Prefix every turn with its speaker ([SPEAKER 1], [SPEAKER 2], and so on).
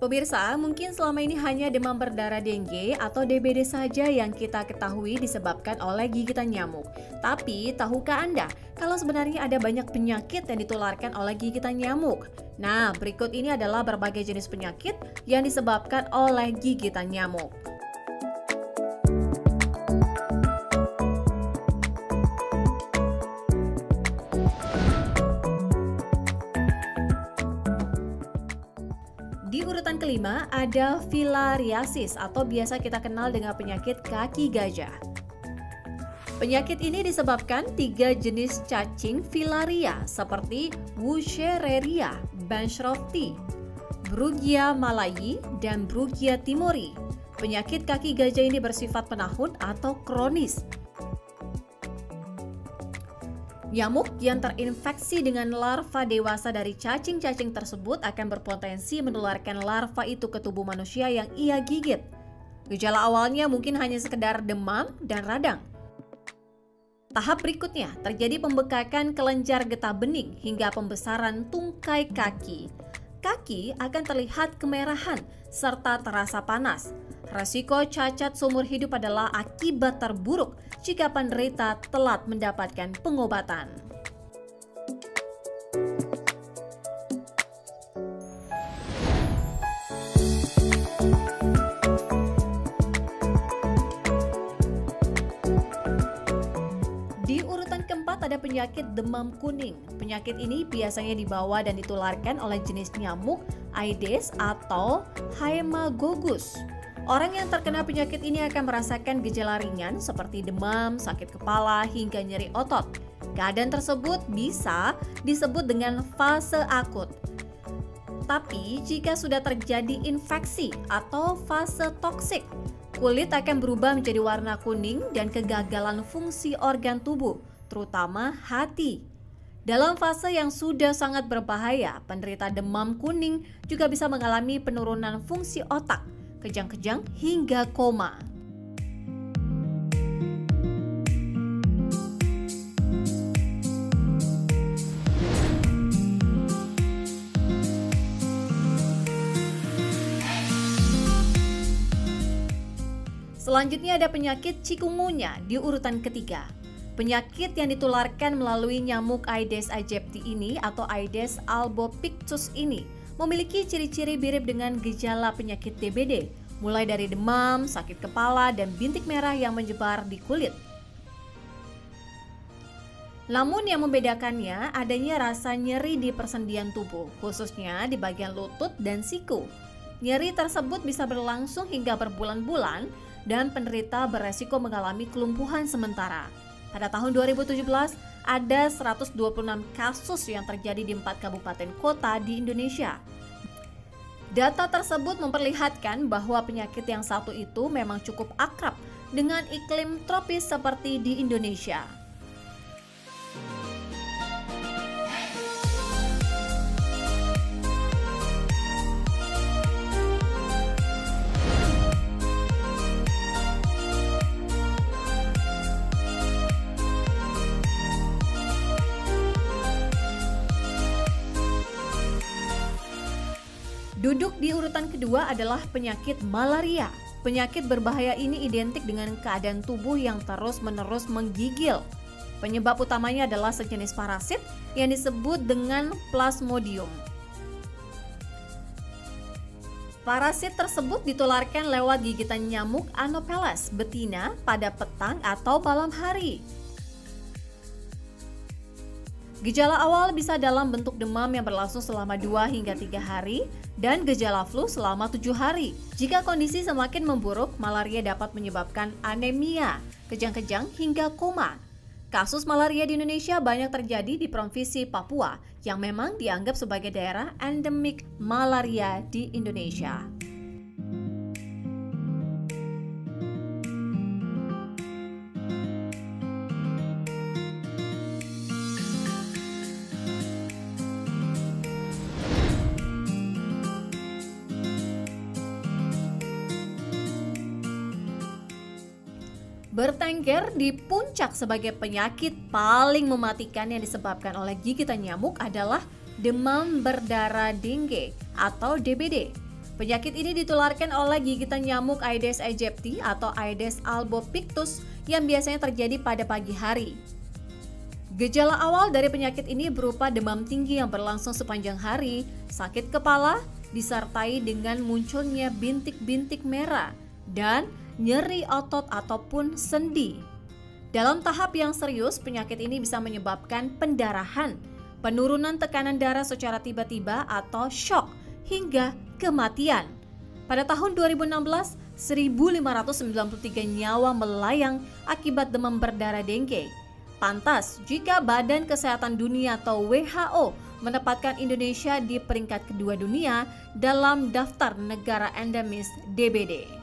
[SPEAKER 1] Pemirsa, mungkin selama ini hanya demam berdarah dengue atau DBD saja yang kita ketahui disebabkan oleh gigitan nyamuk. Tapi, tahukah Anda kalau sebenarnya ada banyak penyakit yang ditularkan oleh gigitan nyamuk? Nah, berikut ini adalah berbagai jenis penyakit yang disebabkan oleh gigitan nyamuk. Di urutan kelima ada filariasis atau biasa kita kenal dengan penyakit kaki gajah. Penyakit ini disebabkan 3 jenis cacing filaria seperti Wuchereria bancrofti, Brugia malayi, dan Brugia timori. Penyakit kaki gajah ini bersifat penahun atau kronis. Nyamuk yang terinfeksi dengan larva dewasa dari cacing-cacing tersebut akan berpotensi menularkan larva itu ke tubuh manusia yang ia gigit. Gejala awalnya mungkin hanya sekedar demam dan radang. Tahap berikutnya terjadi pembekakan kelenjar getah bening hingga pembesaran tungkai kaki. Kaki akan terlihat kemerahan serta terasa panas. Resiko cacat seumur hidup adalah akibat terburuk jika penderita telat mendapatkan pengobatan. Di urutan keempat ada penyakit demam kuning. Penyakit ini biasanya dibawa dan ditularkan oleh jenis nyamuk Aedes atau Haemococcus. Orang yang terkena penyakit ini akan merasakan gejala ringan seperti demam, sakit kepala, hingga nyeri otot. Keadaan tersebut bisa disebut dengan fase akut. Tapi jika sudah terjadi infeksi atau fase toksik, kulit akan berubah menjadi warna kuning dan kegagalan fungsi organ tubuh, terutama hati. Dalam fase yang sudah sangat berbahaya, penderita demam kuning juga bisa mengalami penurunan fungsi otak, kejang-kejang hingga koma. Selanjutnya ada penyakit chikungunya di urutan ketiga. Penyakit yang ditularkan melalui nyamuk Aedes aegypti ini atau Aedes albopictus ini memiliki ciri-ciri mirip dengan gejala penyakit DBD, mulai dari demam, sakit kepala, dan bintik merah yang menyebar di kulit. Namun yang membedakannya adanya rasa nyeri di persendian tubuh, khususnya di bagian lutut dan siku. Nyeri tersebut bisa berlangsung hingga berbulan-bulan dan penderita beresiko mengalami kelumpuhan sementara. Pada tahun 2017, ada 126 kasus yang terjadi di 4 kabupaten kota di Indonesia. Data tersebut memperlihatkan bahwa penyakit yang satu itu memang cukup akrab dengan iklim tropis seperti di Indonesia. Duduk di urutan kedua adalah penyakit malaria. Penyakit berbahaya ini identik dengan keadaan tubuh yang terus-menerus menggigil. Penyebab utamanya adalah sejenis parasit yang disebut dengan Plasmodium. Parasit tersebut ditularkan lewat gigitan nyamuk Anopheles betina pada petang atau malam hari. Gejala awal bisa dalam bentuk demam yang berlangsung selama 2 hingga 3 hari dan gejala flu selama 7 hari. Jika kondisi semakin memburuk, malaria dapat menyebabkan anemia, kejang-kejang hingga koma. Kasus malaria di Indonesia banyak terjadi di Provinsi Papua yang memang dianggap sebagai daerah endemik malaria di Indonesia. Bertengger di puncak sebagai penyakit paling mematikan yang disebabkan oleh gigitan nyamuk adalah demam berdarah dengue atau DBD. Penyakit ini ditularkan oleh gigitan nyamuk Aedes aegypti atau Aedes albopictus yang biasanya terjadi pada pagi hari. Gejala awal dari penyakit ini berupa demam tinggi yang berlangsung sepanjang hari, sakit kepala, disertai dengan munculnya bintik-bintik merah, dan nyeri otot ataupun sendi. Dalam tahap yang serius, penyakit ini bisa menyebabkan pendarahan, penurunan tekanan darah secara tiba-tiba atau shock, hingga kematian. Pada tahun 2016, 1.593 nyawa melayang akibat demam berdarah dengue. Pantas jika Badan Kesehatan Dunia atau WHO menempatkan Indonesia di peringkat kedua dunia dalam daftar negara endemis DBD.